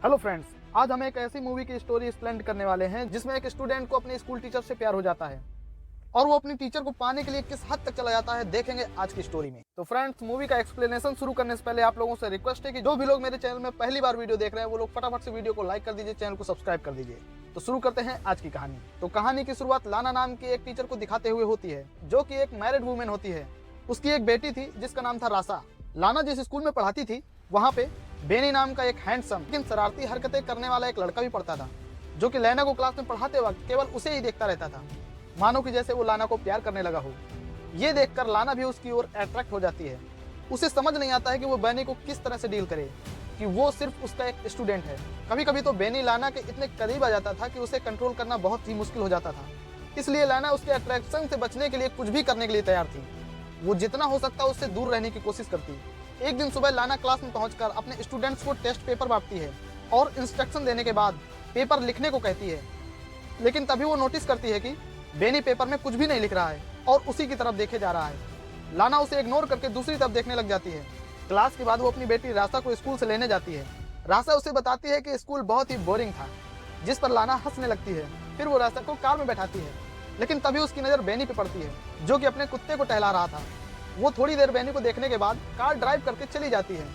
Hello friends, आज हम एक ऐसी मूवी की स्टोरी एक्सप्लेन करने वाले हैं जिसमें एक स्टूडेंट को अपने स्कूल टीचर से प्यार हो जाता है और वो अपनी टीचर को पाने के लिए किस हद तक चला जाता है, देखेंगे आज की स्टोरी में। तो फ्रेंड्स, मूवी का एक्सप्लेनेशन शुरू करने से पहले आप लोगों से रिक्वेस्ट है कि जो भी लोग मेरे चैनल में पहली बार वीडियो देख रहे हैं वो लोग फटाफट से वीडियो को लाइक कर दीजिए, चैनल को सब्सक्राइब कर दीजिए। तो शुरू करते हैं आज की कहानी। तो कहानी की शुरुआत लाना नाम की एक टीचर को दिखाते हुए होती है, जो कि एक मैरिड वुमेन होती है। उसकी एक बेटी थी जिसका नाम था रासा। लाना जिस स्कूल में पढ़ाती थी वहाँ पे बेनी नाम का एक हैंडसम लेकिन शरारती हरकतें करने वाला एक लड़का भी पढ़ता था, जो कि लाना को क्लास में पढ़ाते वक्त केवल उसे ही देखता रहता था, मानो कि जैसे वो लाना को प्यार करने लगा हो। ये देखकर लाना भी उसकी ओर अट्रैक्ट हो जाती है। उसे समझ नहीं आता है कि वो बेनी को किस तरह से डील करे, कि वो सिर्फ उसका एक स्टूडेंट है। कभी कभी तो बेनी लाना के इतने करीब आ जाता था कि उसे कंट्रोल करना बहुत ही मुश्किल हो जाता था। इसलिए लाना उसके अट्रैक्शन से बचने के लिए कुछ भी करने के लिए तैयार थी। वो जितना हो सकता उससे दूर रहने की कोशिश करती। एक दिन सुबह लाना क्लास में पहुंचकर अपने स्टूडेंट्स को टेस्ट पेपर बांटती है और इंस्ट्रक्शन देने के बाद पेपर लिखने को कहती है। लेकिन तभी वो नोटिस करती है कि बेनी पेपर में कुछ भी नहीं लिख रहा है और उसी की तरफ देखे जा रहा है। लाना उसे इग्नोर करके दूसरी तरफ देखने लग जाती है। क्लास के बाद वो अपनी बेटी रासा को स्कूल से लेने जाती है। रासा उसे बताती है कि स्कूल बहुत ही बोरिंग था, जिस पर लाना हंसने लगती है। फिर वो रासा को कार में बैठाती है, लेकिन तभी उसकी नज़र बेनी पे पड़ती है, जो कि अपने कुत्ते को टहला रहा था। वो थोड़ी देर बेनी को देखने के बाद कार ड्राइव करके चली जाती है।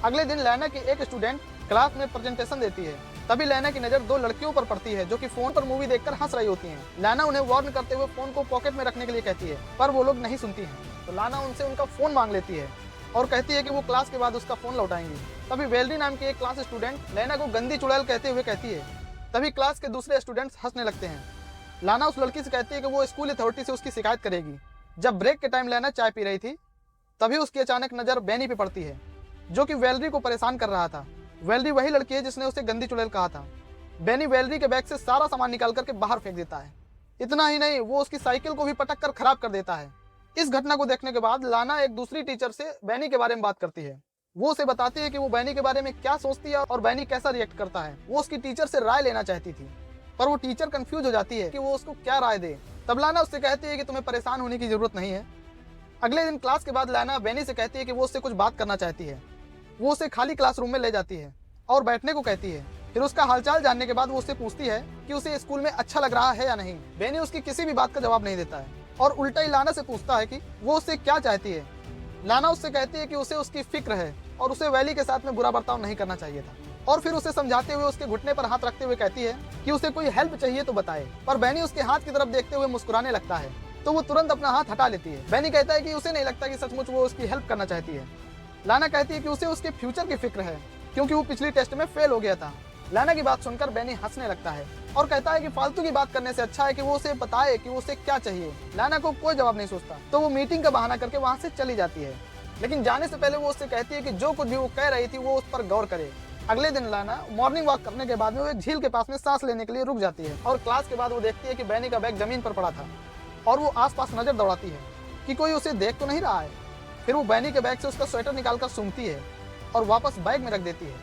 अगले दिन लाना की एक स्टूडेंट क्लास में प्रेजेंटेशन देती है। तभी लाना की नज़र दो लड़कियों पर पड़ती है, जो कि फोन पर मूवी देखकर हंस रही होती हैं। लाना उन्हें वार्न करते हुए फोन को पॉकेट में रखने के लिए कहती है, पर वो लोग नहीं सुनती हैं। तो लाना उनसे उनका फोन मांग लेती है और कहती है कि वो क्लास के बाद उसका फोन लौटाएंगी। तभी वेल्डी नाम की एक क्लास स्टूडेंट लाना को गंदी चुड़ैल कहते हुए कहती है। तभी क्लास के दूसरे स्टूडेंट्स हंसने लगते हैं। लाना उस लड़की से कहती है कि वो स्कूल अथॉरिटी से उसकी शिकायत करेगी। जब ब्रेक के टाइम लाना चाय पी रही थी, तभी उसकी अचानक नज़र बेनी पे पड़ती है, जो कि वेलरी को परेशान कर रहा था। वेलरी वही लड़की है जिसने उसे गंदी चुड़ैल कहा था। बेनी वेलरी के बैग से सारा सामान निकाल करके बाहर फेंक देता है। इतना ही नहीं, वो उसकी साइकिल को भी पटक कर खराब कर देता है। इस घटना को देखने के बाद लाना एक दूसरी टीचर से बेनी के बारे में बात करती है। वो उसे बताती है कि वो बेनी के बारे में क्या सोचती है और बेनी कैसा रिएक्ट करता है। वो उसकी टीचर से राय लेना चाहती थी, पर वो टीचर कंफ्यूज हो जाती है कि वो उसको क्या राय दे। तब लाना उससे कहती है कि तुम्हें परेशान होने की जरूरत नहीं है। अगले दिन क्लास के बाद लाना बेनी से कहती है कि वो उससे कुछ बात करना चाहती है। वो उसे खाली क्लासरूम में ले जाती है और बैठने को कहती है। फिर उसका हालचाल जानने के बाद वो उससे पूछती है कि उसे स्कूल में अच्छा लग रहा है या नहीं। बेनी उसकी किसी भी बात का जवाब नहीं देता है और उल्टा ही लाना से पूछता है कि वो उससे क्या चाहती है। लाना उससे कहती है कि उसे उसकी फिक्र है और उसे वैली के साथ में बुरा बर्ताव नहीं करना चाहिए था। और फिर उसे समझाते हुए उसके घुटने पर हाथ रखते हुए कहती है कि उसे कोई हेल्प चाहिए तो बताए। पर बेनी उसके हाथ की तरफ देखते हुए मुस्कुराने लगता है, तो वो तुरंत अपना हाथ हटा लेती है। बेनी कहता है कि उसे नहीं लगता कि सचमुच वो उसकी हेल्प करना चाहती है। लाना कहती है कि उसे उसके फ्यूचर की फिक्र है, क्योंकि वो पिछली टेस्ट में फेल हो गया था। लाना की बात सुनकर बेनी हंसने लगता है और कहता है कि फालतू की बात करने से अच्छा है कि वो उसे बताए कि उसे क्या चाहिए। लाना को कोई जवाब नहीं सोचता, तो वो मीटिंग का बहाना करके वहाँ से चली जाती है। लेकिन जाने से पहले वो उससे कहती है कि जो कुछ भी वो कह रही थी वो उस पर गौर करे। अगले दिन लाना मॉर्निंग वॉक करने के बाद में वो एक झील के पास में सांस लेने के लिए रुक जाती है और क्लास के बाद वो देखती है कि बेनी का बैग जमीन पर पड़ा था और वो आसपास नजर दौड़ाती है कि कोई उसे देख तो नहीं रहा है। फिर वो बेनी के बैग से उसका स्वेटर निकालकर सूंघती है और वापस बैग में रख देती है।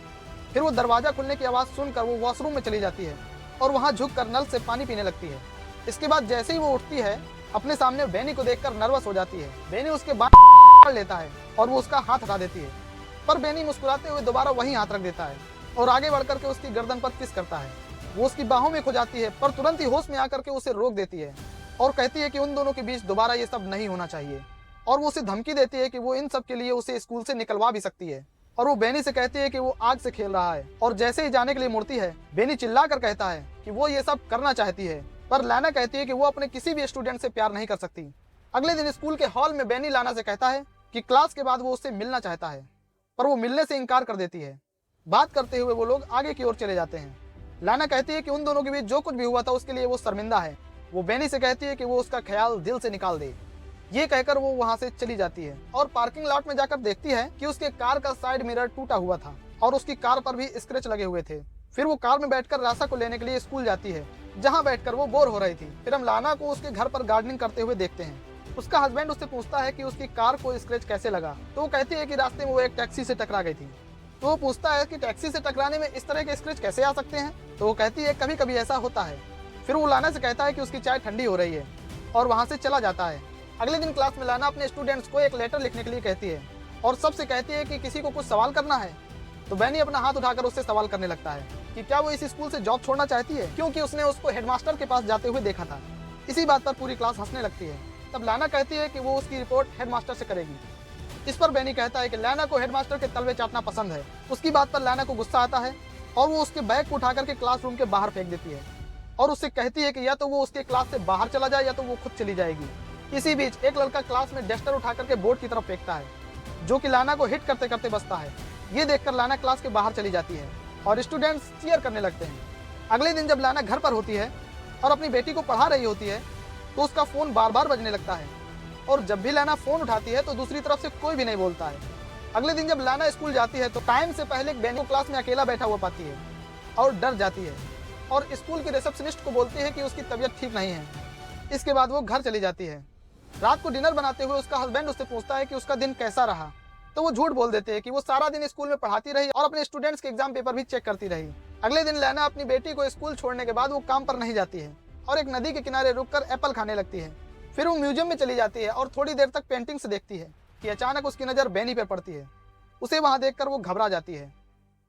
फिर वो दरवाजा खुलने की आवाज़ सुनकर वो वॉशरूम में चली जाती है और वहाँ झुककर नल से पानी पीने लगती है। इसके बाद जैसे ही वो उठती है, अपने सामने बेनी को देखकर नर्वस हो जाती है। बेनी उसके बाल पकड़ लेता है और वो उसका हाथ हटा देती है, पर बेनी मुस्कुराते हुए दोबारा वही हाथ रख देता है और आगे बढ़कर के उसकी गर्दन पर किस करता है। वो उसकी बाहों में खो जाती है, पर तुरंत ही होश में आकर के उसे रोक देती है और कहती है कि उन दोनों के बीच दोबारा ये सब नहीं होना चाहिए। और वो उसे धमकी देती है कि वो इन सब के लिए उसे स्कूल से निकलवा भी सकती है। और वो बेनी से कहती है कि वो आग से खेल रहा है और जैसे ही जाने के लिए मुड़ती है, बेनी चिल्लाकर कहता है कि वो ये सब करना चाहती है, पर लाना कहती है कि वो अपने किसी भी स्टूडेंट से प्यार नहीं कर सकती। अगले दिन स्कूल के हॉल में बेनी लाना से कहता है कि क्लास के बाद वो उससे मिलना चाहता है, पर वो मिलने से इनकार कर देती है। बात करते हुए वो लोग आगे की ओर चले जाते हैं। लाना कहती है कि उन दोनों के बीच जो कुछ भी हुआ था उसके लिए वो शर्मिंदा है। वो बेनी से कहती है कि वो उसका ख्याल दिल से निकाल दे। ये कहकर वो वहाँ से चली जाती है और पार्किंग लॉट में जाकर देखती है कि उसके कार का साइड मिरर टूटा हुआ था और उसकी कार पर भी स्क्रैच लगे हुए थे। फिर वो कार में बैठकर रासा को लेने के लिए स्कूल जाती है, जहाँ बैठकर वो बोर हो रही थी। फिर हम लाना को उसके घर पर गार्डनिंग करते हुए देखते हैं। उसका हस्बैंड उससे पूछता है कि उसकी कार को स्क्रैच कैसे लगा, तो वो कहती है कि रास्ते में वो एक टैक्सी से टकरा गई थी। तो वो पूछता है कि टैक्सी से टकराने में इस तरह के स्क्रैच कैसे आ सकते हैं, तो वो कहती है कभी कभी ऐसा होता है। फिर वो लाना से कहता है कि उसकी चाय ठंडी हो रही है और वहाँ से चला जाता है। अगले दिन क्लास में लाना अपने स्टूडेंट्स को एक लेटर लिखने के लिए कहती है और सबसे कहती है कि किसी को कुछ सवाल करना है। तो बेनी अपना हाथ उठाकर उससे सवाल करने लगता है कि क्या वो इस स्कूल से जॉब छोड़ना चाहती है, क्योंकि उसने उसको हेडमास्टर के पास जाते हुए देखा था। इसी बात पर पूरी क्लास हंसने लगती है। तब लाना कहती है कि वो उसकी रिपोर्ट हेडमास्टर से करेगी। इस पर बेनी कहता है कि लाना को हेडमास्टर के तलवे चाटना पसंद है। उसकी बात पर लाना को गुस्सा आता है और वो उसके बैग को उठाकर के क्लासरूम के बाहर फेंक देती है और उससे कहती है कि या तो वो उसके क्लास से बाहर चला जाए या तो वो खुद चली जाएगी। इसी बीच एक लड़का क्लास में डस्टर उठा करके बोर्ड की तरफ फेंकता है, जो कि लाना को हिट करते करते बचता है। ये देखकर लाना क्लास के बाहर चली जाती है और स्टूडेंट्स चीयर करने लगते हैं। अगले दिन जब लाना घर पर होती है और अपनी बेटी को पढ़ा रही होती है तो उसका फोन बार बार बजने लगता है और जब भी लाना फोन उठाती है तो दूसरी तरफ से कोई भी नहीं बोलता है। अगले दिन जब लाना स्कूल जाती है तो टाइम से पहले बेनी को क्लास में अकेला बैठा हुआ पाती है और डर जाती है और स्कूल के रिसेप्शनिस्ट को बोलती है कि उसकी तबीयत ठीक नहीं है। इसके बाद वो घर चली जाती है। रात को डिनर बनाते हुए उसका हस्बैंड उससे पूछता है कि उसका दिन कैसा रहा, तो वो झूठ बोल देते हैं कि वो सारा दिन स्कूल में पढ़ाती रही और अपने स्टूडेंट्स के एग्जाम पेपर भी चेक करती रही। अगले दिन लाना अपनी बेटी को स्कूल छोड़ने के बाद वो काम पर नहीं जाती है और एक नदी के किनारे रुककर एप्पल खाने लगती है। फिर वो म्यूजियम में चली जाती है और थोड़ी देर तक पेंटिंग्स देखती है कि अचानक उसकी नज़र बेनी पर पड़ती है। उसे वहां देखकर वो घबरा जाती है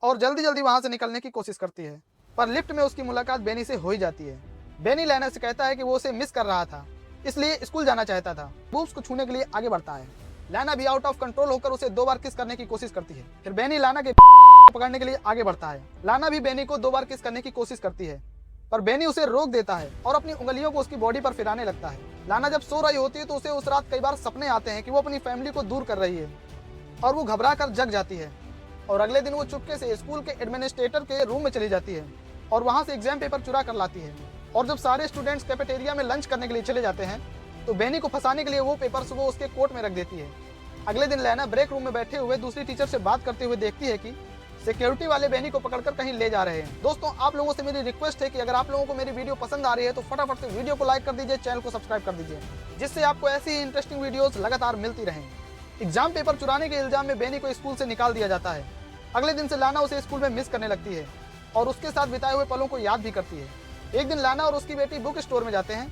और जल्दी जल्दी वहां से निकलने की कोशिश करती है, पर लिफ्ट में उसकी मुलाकात बेनी से हो ही जाती है। बेनी लाना से कहता है कि वो उसे मिस कर रहा था, इसलिए स्कूल जाना चाहता था। वो उसको छूने के लिए आगे बढ़ता है। लाना भी आउट ऑफ कंट्रोल होकर उसे 2 बार किस करने की कोशिश करती है। फिर बेनी लाना के पकड़ने के लिए आगे बढ़ता है। लाना भी बेनी को 2 बार किस करने की कोशिश करती है, पर बेनी उसे रोक देता है और अपनी उंगलियों को उसकी बॉडी पर फिराने लगता है। लाना जब सो रही होती है तो उसे उस रात कई बार सपने आते हैं कि वो अपनी फैमिली को दूर कर रही है और वो घबरा कर जग जाती है। और अगले दिन वो चुपके से स्कूल के एडमिनिस्ट्रेटर के रूम में चली जाती है और वहां से एग्जाम पेपर चुरा कर लाती है। और जब सारे स्टूडेंट्स कैफेटेरिया में लंच करने के लिए चले जाते हैं तो बेनी को फंसाने के लिए वो पेपर्स वो उसके कोट में रख देती है। अगले दिन लाना ब्रेक रूम में बैठे हुए दूसरी टीचर से बात करते हुए देखती है कि सिक्योरिटी वाले बेनी को पकड़कर कहीं ले जा रहे हैं। दोस्तों, आप लोगों से मेरी रिक्वेस्ट है कि अगर आप लोगों को मेरी वीडियो पसंद आ रही है तो फटाफट से वीडियो को लाइक कर दीजिए, चैनल को सब्सक्राइब कर दीजिए, जिससे आपको ऐसी ही इंटरेस्टिंग वीडियोस लगातार मिलती रहें। एग्जाम पेपर चुराने के इल्जाम में बेनी को स्कूल से निकाल दिया जाता है। अगले दिन से लाना उसे स्कूल में मिस करने लगती है और उसके साथ बिताए हुए पलों को याद भी करती है। एक दिन लाना और उसकी बेटी बुक स्टोर में जाते हैं।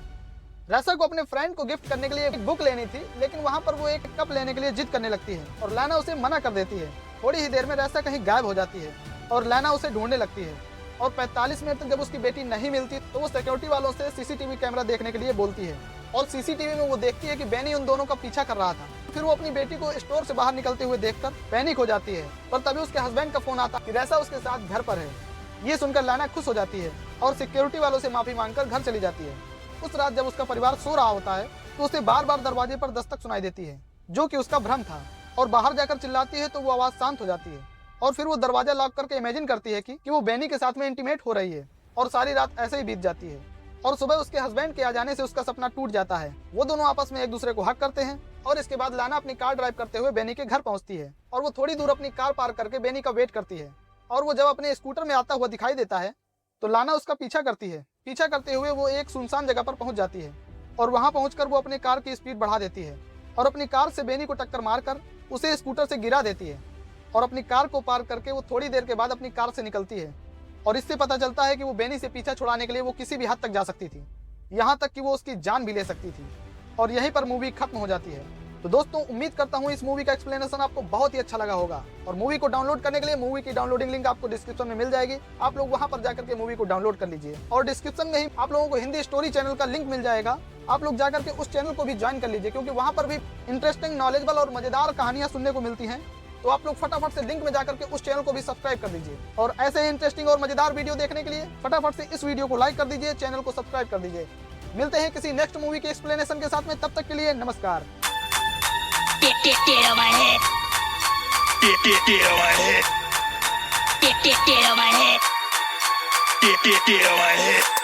रैसा को अपने फ्रेंड को गिफ्ट करने के लिए एक बुक लेनी थी, लेकिन वहां पर वो एक कप लेने के लिए जिद करने लगती है और लाना उसे मना कर देती है। थोड़ी ही देर में रैसा कहीं गायब हो जाती है और लाना उसे ढूंढने लगती है और 45 मिनट तक जब उसकी बेटी नहीं मिलती तो वो सिक्योरिटी वालों से सीसीटीवी कैमरा देखने के लिए बोलती है और सीसीटीवी में वो देखती है कि बेनी उन दोनों का पीछा कर रहा था। फिर वो अपनी बेटी को स्टोर से बाहर निकलते हुए देखकर पैनिक हो जाती है, पर तभी उसके हस्बैंड का फोन आता कि रैसा उसके साथ घर पर है। ये सुनकर लाना खुश हो जाती है और सिक्योरिटी वालों से माफी मांगकर घर चली जाती है। उस रात जब उसका परिवार सो रहा होता है तो उसे बार बार दरवाजे पर दस्तक सुनाई देती है, जो कि उसका भ्रम था, और बाहर जाकर चिल्लाती है तो वो आवाज शांत हो जाती है और फिर वो दरवाजा लॉक करके इमेजिन करती है कि वो बेनी के साथ में इंटीमेट हो रही है और सारी रात ऐसे ही बीत जाती है। और सुबह उसके हस्बैंड के आ जाने से उसका सपना टूट जाता है। वो दोनों आपस में एक दूसरे को हक करते हैं और इसके बाद लाना अपनी कार ड्राइव करते हुए बेनी के घर पहुंचती है और वो थोड़ी दूर अपनी कार पार्क करके बेनी का वेट करती है। और वो जब अपने स्कूटर में आता हुआ दिखाई देता है तो लाना उसका पीछा करती है। पीछा करते हुए वो एक सुनसान जगह पर पहुंच जाती है और वहां पहुंचकर वो अपनी कार की स्पीड बढ़ा देती है और अपनी कार से बेनी को टक्कर मारकर उसे स्कूटर से गिरा देती है और अपनी कार को पार्क करके वो थोड़ी देर के बाद अपनी कार से निकलती है। और इससे पता चलता है कि वो बेनी से पीछा छुड़ाने के लिए वो किसी भी हद तक जा सकती थी, यहाँ तक कि वो उसकी जान भी ले सकती थी। और यहीं पर मूवी खत्म हो जाती है। तो दोस्तों, उम्मीद करता हूँ इस मूवी का एक्सप्लेनेशन आपको बहुत ही अच्छा लगा होगा। और मूवी को डाउनलोड करने के लिए मूवी की डाउनलोडिंग लिंक आपको डिस्क्रिप्शन में मिल जाएगी। आप लोग वहां पर जाकर के मूवी को डाउनलोड कर लीजिए और डिस्क्रिप्शन में ही आप लोगों को हिंदी स्टोरी चैनल का लिंक मिल जाएगा। आप लोग जाकर के उस चैनल को भी ज्वाइन कर लीजिए, क्योंकि वहां पर भी इंटरेस्टिंग, नॉलेजेबल और मजेदार कहानियां सुनने को मिलती हैं। तो आप लोग फटाफट से लिंक में जाकर के उस चैनल को भी सब्सक्राइब कर दीजिए और ऐसे इंटरेस्टिंग और मजेदार वीडियो देखने के लिए फटाफट से इस वीडियो को लाइक कर दीजिए, चैनल को सब्सक्राइब कर दीजिए। मिलते हैं किसी नेक्स्ट मूवी के एक्सप्लेनेशन के साथ में, तब तक के लिए नमस्कार। Get on my head. Get on my head. Get on my head. Get on my head.